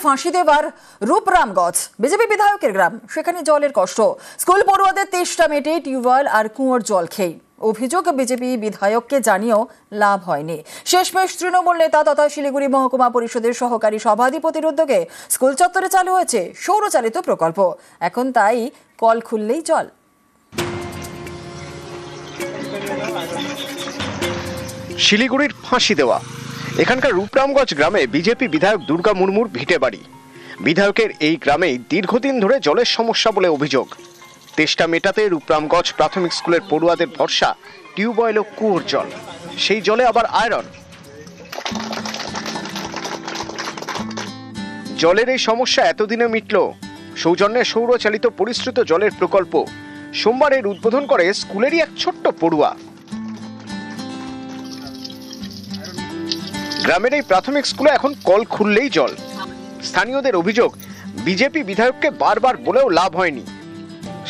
ফাঁসি দেবার রূপরামগঞ্জ বিজেপি বিধায়কের গ্রাম, সেখানে জলের কষ্ট। স্কুল পড়ুয়াদের তেষ্টা মেটে টিউবওয়েল আর কুয়োর জল খেয়ে। অভিযোগ, বিজেপি বিধায়ককে জানিয়েও লাভ হয়নি। শেষমেশ তৃণমূল নেতা তথা শিলিগুড়ি মহকুমা পরিষদের সহকারী সভাধিপতির উদ্যোগে স্কুল চত্বরে চালু হয়েছে সৌরচালিত প্রকল্প। এখন তাই কল খুললেই জল। শিলিগুড়ির ফাঁসি দেওয়া এখানকার রূপরামগঞ্জ গ্রামে বিজেপি বিধায়ক দুর্গা মুর্মুর ভিটে বাড়ি। বিধায়কের এই গ্রামেই দীর্ঘদিন ধরে জলের সমস্যা বলে অভিযোগ। তেষ্টা মেটাতে রূপরামগঞ্জ প্রাথমিক স্কুলের পড়ুয়াদের ভরসা টিউবওয়েল ও কুয়োর জল, সেই জলে আবার আয়রন। জলের এই সমস্যা এতদিনে মিটল সৌজন্যে সৌরচালিত পরিশ্রুত জলের প্রকল্প। সোমবার এর উদ্বোধন করে স্কুলেরই এক ছোট্ট পড়ুয়া। গ্রামের এই প্রাথমিক স্কুলে এখন কল খুললেই জল। স্থানীয়দের অভিযোগ, বিজেপি বিধায়ককে বারবার বলেও লাভ হয়নি।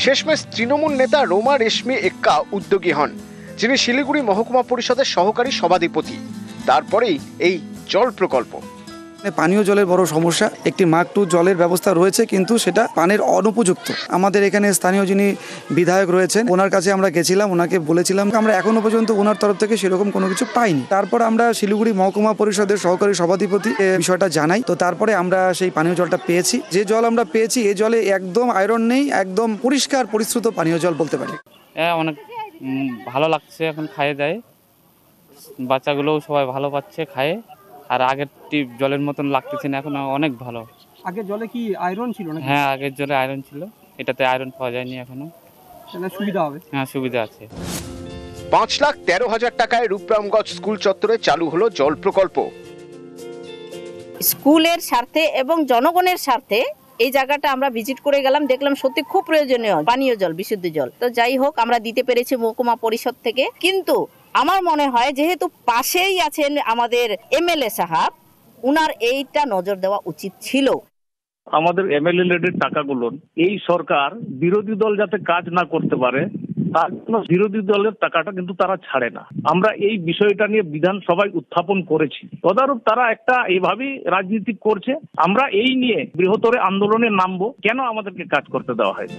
শেষমেশ তৃণমূল নেতা রোমা রেশমি এক্কা উদ্যোগী হন, যিনি শিলিগুড়ি মহকুমা পরিষদের সহকারী সভাধিপতি। তারপরেই এই জল প্রকল্প। পানীয় জলের বড় সমস্যা, একটি মার্ক টু জলের ব্যবস্থা রয়েছে, কিন্তু সেটা পানের অনুপযুক্ত। আমাদের এখানে স্থানীয় যিনি বিধায়ক রয়েছেন, ওনার কাছে আমরা গেছিলাম, ওনাকে বলেছিলাম, আমরা এখনো পর্যন্ত ওনার তরফ থেকে সেরকম কোনো কিছু পাইনি। তারপর আমরা শিলিগুড়ি মহকুমা পরিষদের সহকারী সভাধিপতি বিষয়টা জানাই, তো তারপরে আমরা সেই পানীয় জলটা পেয়েছি। যে জল আমরা পেয়েছি, এই জলে একদম আয়রন নেই, একদম পরিষ্কার পরিশ্রুত পানীয় জল বলতে পারি। অনেক ভালো লাগছে, এখন খাইয়ে দেয়, বাচ্চাগুলোও সবাই ভালো পাচ্ছে খায়ে। আর আগের টিপ জলের মতন লাগতেছে না, এখন অনেক ভালো। আগের জলে কি আয়রন ছিল না? হ্যাঁ, আগের জলে আয়রন ছিল, এটাতে আয়রন পাওয়া যায়নি এখনো। তাহলে সুবিধা হবে? হ্যাঁ, সুবিধা আছে। 5,13,000 টাকায় রূপরামগঞ্জ স্কুল চত্বরে চালু হলো জল প্রকল্প। স্কুলের স্বার্থে এবং জনগণের স্বার্থে এই জায়গাটা আমরা ভিজিট করে গেলাম, দেখলাম সত্যি খুব প্রয়োজনীয় পানীয় জল, বিশুদ্ধ জল। তো যাই হোক, আমরা দিতে পেরেছি মহকুমা পরিষদ থেকে। কিন্তু আমার মনে হয় যেহেতু পাশেই আছেন আমাদের এমএলএ সাহেব, উনার এইটা নজর দেওয়া উচিত ছিল। আমাদের এমএলএ লেডের টাকাগুলো এই সরকার বিরোধী দল যাতে কাজ না করতে পারে তার জন্য বিরোধী দলের টাকাটা কিন্তু তারা ছাড়ে না। আমরা এই বিষয়টা নিয়ে বিধানসভায় উত্থাপন করেছি। তদারূপ তারা একটা এইভাবেই রাজনীতি করছে। আমরা এই নিয়ে বৃহত্তর আন্দোলনে নামবো, কেন আমাদেরকে কাজ করতে দেওয়া হয়।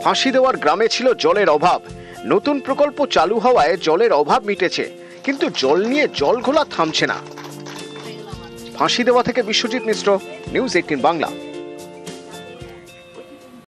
ফাঁসি দেওয়ার গ্রামে ছিল জলের অভাব। নতুন প্রকল্প চালু হওয়ায় জলের অভাব মিটেছে, কিন্তু জল নিয়ে জল ঘোলা থামছে না। ফাঁসি দেওয়া থেকে বিশ্বজিৎ মিশ্র, নিউজ 18 বাংলা।